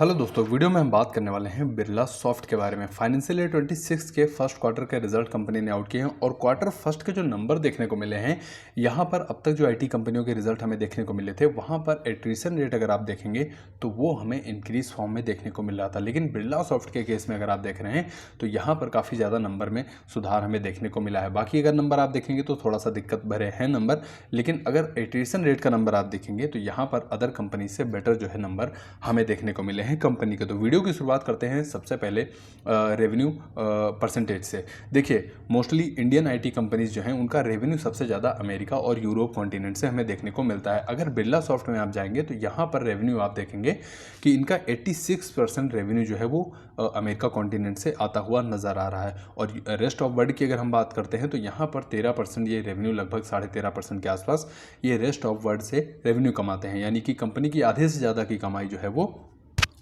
Hello दोस्तों, video में हम बात करने वाले हैं बिरला सॉफ्ट के बारे में। फाइनेंशियल ईयर 26 के फर्स्ट क्वार्टर के रिजल्ट कंपनी ने आउट किए हैं और क्वार्टर फर्स्ट के जो नंबर देखने को मिले हैं, यहाँ पर अब तक जो आईटी कंपनियों के रिजल्ट हमें देखने को मिले थे, वहाँ पर एट्रिशन रेट अगर आप देखेंगे तो वो हमें इंक्रीज फॉर्म में देखने को मिल रहा था। लेकिन बिरला सॉफ्ट के केस में अगर आप देख रहे हैं तो यहाँ पर काफ़ी ज़्यादा नंबर में सुधार हमें देखने को मिला है। बाकी अगर नंबर आप देखेंगे तो थोड़ा सा दिक्कत भरे हैं नंबर, लेकिन अगर एट्रिशन रेट का नंबर आप देखेंगे तो यहाँ पर अदर कंपनी से बेटर जो है नंबर हमें देखने को मिले हैं कंपनी के। तो वीडियो की शुरुआत करते हैं सबसे पहले रेवेन्यू परसेंटेज से। देखिए, मोस्टली इंडियन आईटी कंपनीज जो हैं उनका रेवेन्यू सबसे ज़्यादा अमेरिका और यूरोप कॉन्टिनेंट से हमें देखने को मिलता है। अगर बिरला सॉफ्ट में आप जाएंगे तो यहाँ पर रेवेन्यू आप देखेंगे कि इनका 86% रेवेन्यू जो है वो अमेरिका कॉन्टिनेंट से आता हुआ नज़र आ रहा है। और रेस्ट ऑफ वर्ल्ड की अगर हम बात करते हैं तो यहाँ पर 13% ये रेवेन्यू, लगभग 13.5% के आसपास ये रेस्ट ऑफ वर्ल्ड से रेवेन्यू कमाते हैं। यानी कि कंपनी की आधे से ज़्यादा की कमाई जो है वो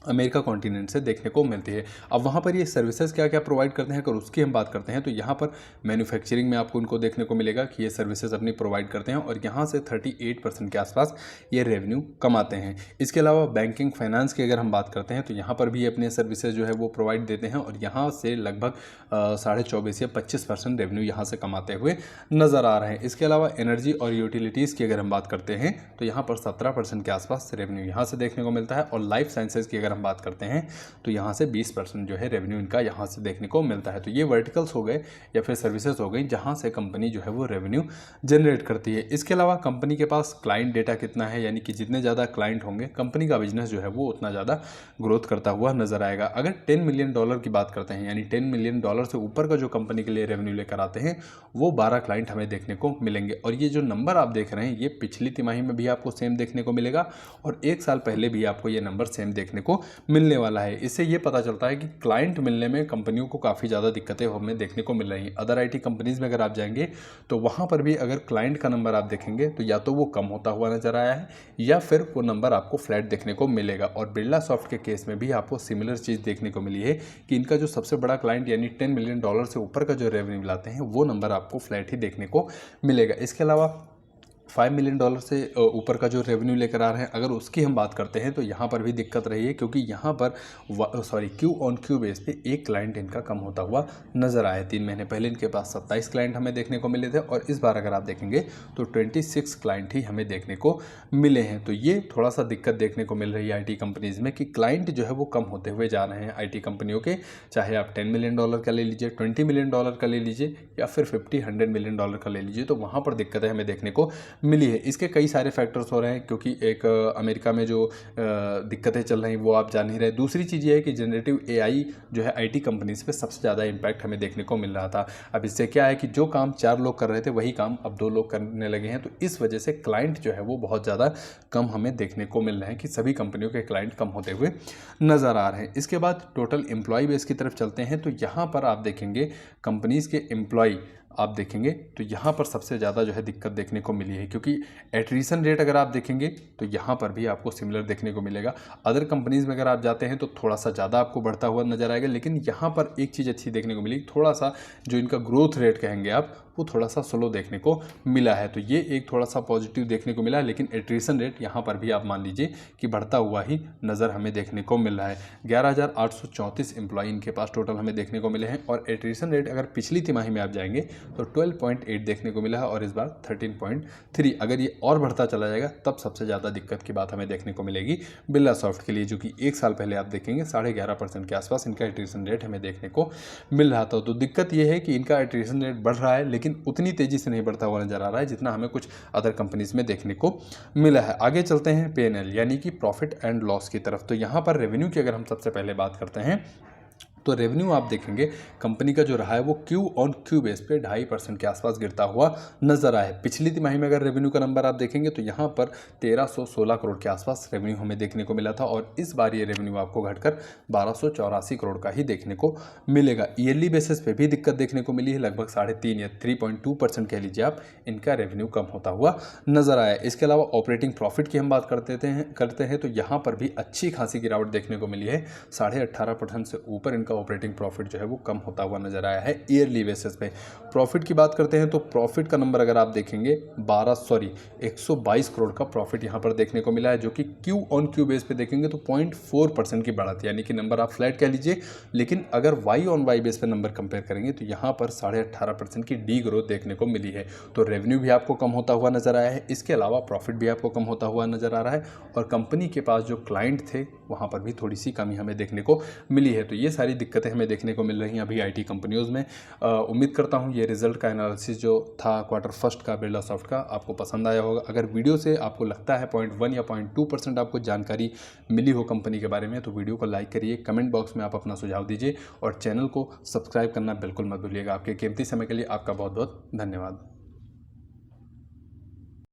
अमेरिका कॉन्टिनेंट से देखने को मिलती है। अब वहाँ पर ये सर्विसेज क्या क्या प्रोवाइड करते हैं, अगर उसकी हम बात करते हैं तो यहाँ पर मैन्युफैक्चरिंग में आपको उनको देखने को मिलेगा कि ये सर्विसेज अपनी प्रोवाइड करते हैं और यहाँ से 38% के आसपास ये रेवेन्यू कमाते हैं। इसके अलावा बैंकिंग फाइनेंस की अगर हम बात करते हैं तो यहाँ पर भी अपने सर्विसेज जो है वो प्रोवाइड देते हैं और यहाँ से लगभग 24.5 या 25% रेवेन्यू यहाँ से कमाते हुए नज़र आ रहे हैं। इसके अलावा एनर्जी और यूटिलिटीज़ की अगर हम बात करते हैं तो यहाँ पर 17% के आसपास रेवेन्यू यहाँ से देखने को मिलता है। और लाइफ साइंसेज की अगर हम बात करते हैं तो यहाँ से 20% जो है रेवेन्यू इनका यहाँ से देखने को मिलता है। तो ये वर्टिकल्स हो गए या फिर सर्विसेज हो गई जहाँ से कंपनी जो है वो रेवेन्यू जनरेट करती है। इसके अलावा कंपनी के पास क्लाइंट डेटा कितना है, यानी कि जितने ज़्यादा क्लाइंट होंगे कंपनी का बिजनेस जो है वो उतना ज़्यादा ग्रोथ करता हुआ नजर आएगा। अगर $10 मिलियन की बात करते हैं, यानी $10 मिलियन से ऊपर का जो कंपनी के लिए रेवेन्यू लेकर आते हैं वो 12 क्लाइंट हमें देखने को मिलेंगे। और ये जो नंबर आप देख रहे हैं ये पिछली तिमाही में भी आपको सेम देखने को मिलेगा और एक साल पहले भी आपको ये नंबर सेम देखने को मिलने वाला है। इससे ये पता चलता है कि क्लाइंट मिलने में कंपनियों को काफ़ी ज़्यादा दिक्कतें हमें देखने को मिल रही हैं। अदर आईटी कंपनीज में अगर आप जाएंगे तो वहाँ पर भी अगर क्लाइंट का नंबर आप देखेंगे तो या तो वो कम होता हुआ नजर आया है या फिर वो नंबर आपको फ्लैट देखने को मिलेगा। और बिरला सॉफ्ट के केस में भी आपको सिमिलर चीज़ देखने को मिली है कि इनका जो सबसे बड़ा क्लाइंट यानी $10 मिलियन से ऊपर का जो रेवेन्यू लाते हैं वो नंबर आपको फ्लैट ही देखने को मिलेगा। इसके अलावा $5 मिलियन से ऊपर का जो रेवेन्यू लेकर आ रहे हैं, अगर उसकी हम बात करते हैं तो यहाँ पर भी दिक्कत रही है क्योंकि यहाँ पर क्यू ऑन क्यू बेस पे एक क्लाइंट इनका कम होता हुआ नज़र आया। 3 महीने पहले इनके पास 27 क्लाइंट हमें देखने को मिले थे और इस बार अगर आप देखेंगे तो 26 क्लाइंट ही हमें देखने को मिले हैं। तो ये थोड़ा सा दिक्कत देखने को मिल रही है आई कंपनीज़ में कि क्लाइंट जो है वो कम होते हुए जा रहे हैं आई कंपनियों के। चाहे आप $10 मिलियन का ले लीजिए, $20 मिलियन का ले लीजिए या फिर 50-100 मिलियन का ले लीजिए, तो वहाँ पर दिक्कतें हमें देखने को मिली है। इसके कई सारे फैक्टर्स हो रहे हैं क्योंकि एक अमेरिका में जो दिक्कतें चल रही वो आप जान ही रहे। दूसरी चीज़ ये है कि जनरेटिव एआई जो है आईटी कंपनीज पे सबसे ज़्यादा इम्पैक्ट हमें देखने को मिल रहा था। अब इससे क्या है कि जो काम 4 लोग कर रहे थे वही काम अब 2 लोग करने लगे हैं। तो इस वजह से क्लाइंट जो है वो बहुत ज़्यादा कम हमें देखने को मिल रहे हैं कि सभी कंपनियों के क्लाइंट कम होते हुए नज़र आ रहे हैं। इसके बाद टोटल एम्प्लॉय बेस की तरफ चलते हैं तो यहाँ पर आप देखेंगे कंपनीज के एम्प्लॉय आप देखेंगे तो यहाँ पर सबसे ज़्यादा जो है दिक्कत देखने को मिली है क्योंकि एट्रिशन रेट अगर आप देखेंगे तो यहाँ पर भी आपको सिमिलर देखने को मिलेगा। अदर कंपनीज़ में अगर आप जाते हैं तो थोड़ा सा ज़्यादा आपको बढ़ता हुआ नजर आएगा, लेकिन यहाँ पर एक चीज़ अच्छी देखने को मिली, थोड़ा सा जो इनका ग्रोथ रेट कहेंगे आप वो थोड़ा सा स्लो देखने को मिला है। तो ये एक थोड़ा सा पॉजिटिव देखने को मिला है, लेकिन एट्रिशन रेट यहाँ पर भी आप मान लीजिए कि बढ़ता हुआ ही नज़र हमें देखने को मिल रहा है। 11,834 एम्प्लॉय इनके पास टोटल हमें देखने को मिले हैं और एट्रिशन रेट अगर पिछली तिमाही में आप जाएंगे तो 12.8 देखने को मिला है और इस बार 13.3। अगर ये और बढ़ता चला जाएगा तब सबसे ज़्यादा दिक्कत की बात हमें देखने को मिलेगी बिरला सॉफ्ट के लिए, जो कि एक साल पहले आप देखेंगे 11.5% के आसपास इनका एट्रिशन रेट हमें देखने को मिल रहा था। तो दिक्कत ये है कि इनका एट्रिशन रेट बढ़ रहा है लेकिन उतनी तेजी से नहीं बढ़ता हुआ नजर आ रहा है जितना हमें कुछ अदर कंपनीज में देखने को मिला है। आगे चलते हैं P&L यानी कि प्रॉफिट एंड लॉस की तरफ। तो यहाँ पर रेवेन्यू की अगर हम सबसे पहले बात करते हैं तो रेवेन्यू आप देखेंगे कंपनी का जो रहा है वो क्यू ऑन क्यू बेस पे 2.5% के आसपास गिरता हुआ नजर आया है। पिछली तिमाही में अगर रेवेन्यू का नंबर आप देखेंगे तो यहाँ पर 1316 करोड़ के आसपास रेवेन्यू हमें देखने को मिला था और इस बार ये रेवेन्यू आपको घटकर 1284 करोड़ का ही देखने को मिलेगा। ईयरली बेसिस पे भी दिक्कत देखने को मिली है, लगभग 3.5 या 3.2% कह लीजिए आप, इनका रेवेन्यू कम होता हुआ नजर आया। इसके अलावा ऑपरेटिंग प्रॉफिट की हम बात करते हैं तो यहाँ पर भी अच्छी खासी गिरावट देखने को मिली है। 18.5% से ऊपर इनका ऑपरेटिंग प्रॉफिट जो है वो कम होता हुआ नजर आया है ईयरली बेसिस पे। प्रॉफिट की बात करते हैं तो प्रॉफिट का नंबर अगर आप देखेंगे 122 करोड़ का प्रॉफिट यहाँ पर देखने को मिला है, जो कि क्यू ऑन क्यू बेस पे देखेंगे तो 0.4% की बढ़त, यानी कि नंबर आप फ्लैट कह लीजिए। लेकिन अगर वाई ऑन वाई बेस पे नंबर कंपेयर करेंगे तो यहाँ पर 18.5% की डी ग्रोथ देखने को मिली है। तो रेवेन्यू भी आपको कम होता हुआ नजर आया है, इसके अलावा प्रॉफिट भी आपको कम होता हुआ नजर आ रहा है, और कंपनी के पास जो क्लाइंट थे वहाँ पर भी थोड़ी सी कमी हमें देखने को मिली है। तो ये सारी दिक्कतें हमें देखने को मिल रही हैं अभी आईटी कंपनियों में। उम्मीद करता हूँ ये रिजल्ट का एनालिसिस जो था क्वार्टर फर्स्ट का बिरला सॉफ्ट का आपको पसंद आया होगा। अगर वीडियो से आपको लगता है 0.1 या 0.2% आपको जानकारी मिली हो कंपनी के बारे में तो वीडियो को लाइक करिए, कमेंट बॉक्स में आप अपना सुझाव दीजिए और चैनल को सब्सक्राइब करना बिल्कुल मत भूलिएगा। आपके कीमती समय के लिए आपका बहुत बहुत धन्यवाद।